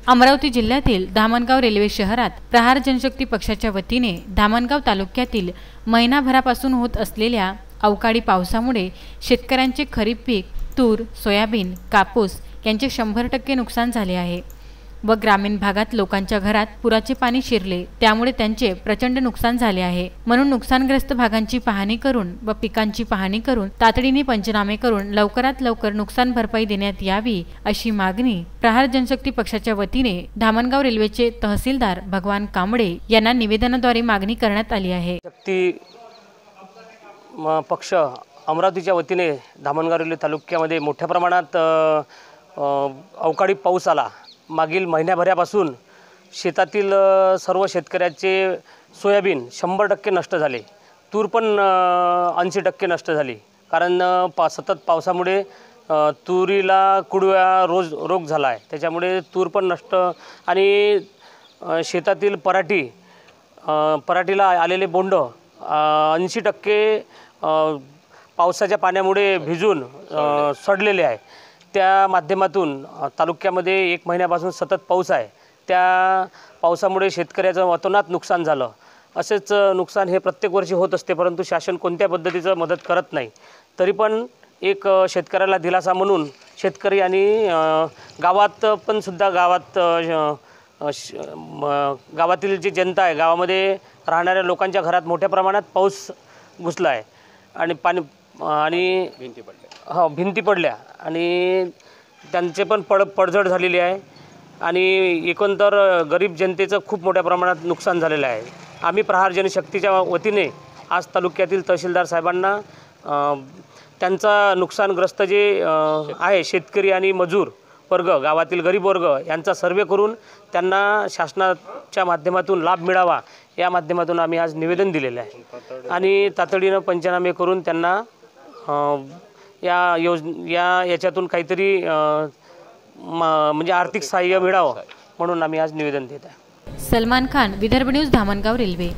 अमरावती जिल्ह्यातील धामणगाव रेल्वे शहरात प्रहार जनशक्ती पक्षाच्या वतीने धामणगाव तालुक्यातील महिनाभरापासून होत असलेल्या अवकाळी पावसामुळे शेतकऱ्यांचे खरीप पीक तूर, सोयाबीन, कापूस यांचे 100% नुकसान झाले आहे व ग्रामीण भागात लोकांच्या घरात पुराचे पाणी शिरले, त्यामुळे त्यांचे प्रचंड नुकसान झाले आहे। म्हणून नुकसानग्रस्त भागांची पाहणी करून व पिकांची पाहणी करून तातडीने पंचनामे करून लवकरात लवकर नुकसान भरपाई देण्यात यावी अशी मागणी प्रहार जनशक्ती पक्षाच्या वतीने धामणगाव रेल्वेचे तहसीलदार भगवान कांबळे यांना निवेदनाद्वारे मागणी करण्यात आली आहे। शक्ती पक्ष अमरावतीच्या वतीने धामणगाव रेल्वे तालुक्यामध्ये मोठ्या प्रमाणात अवकाळी पाऊस आला। मागील महिन्याभरापासून शेतातील सर्व शेतकऱ्याचे सोयाबीन 100% नष्ट झाले, तूर पण 80% नष्ट झाली। कारण सतत पावसामुळे तुरीला कुडव्या रोग झाला आहे, त्याच्यामुळे तूर पण नष्ट आणि शेतातील पराठीला आलेले बोंड 80% पावसाच्या पाण्यामुळे भिजून सडलेले आहे। त्या माध्यमातून तालुक्यामध्ये 1 महिन्यापासून सतत पाऊस आहे, त्या पावसामुळे शेतकऱ्याचं अतोनात नुकसान झालं। असेच नुकसान हे प्रत्येक वर्षी होत असते, परंतु शासन कोणत्या पद्धतीचं मदत करत नाही। तरी पण एक शेतकऱ्याला दिलासा म्हणून शेतकरी आणि गावात पण सुद्धा गावातील जी जनता आहे, गावामध्ये राहणाऱ्या लोकांच्या घरात मोठ्या प्रमाणात पाऊस घुसला आहे आणि भिंती पडल्या आणि त्यांचे पण पडझड झालेली आहे आणि एकंदर गरीब जनतेचं खूप मोठ्या प्रमाणात नुकसान झालेलं आहे। आम्ही प्रहार जनशक्तीच्या वतीने आज तालुक्यातील तहसीलदार साहेबांना त्यांचा नुकसानग्रस्त जे आहे शेतकरी आणि मजूर वर्ग, गावातील गरीब वर्ग यांचा सर्वे करून त्यांना शासनाच्या माध्यमातून लाभ मिळावा या माध्यमातून आम्ही आज निवेदन दिलेले आहे आणि तातडीनं पंचनामे करून त्यांना याच्यातून काहीतरी म्हणजे आर्थिक सहाय्य मिळावं म्हणून आम्ही आज निवेदन देत आहे। Salman Khan, Vidarbha news, Dhamangaon railway.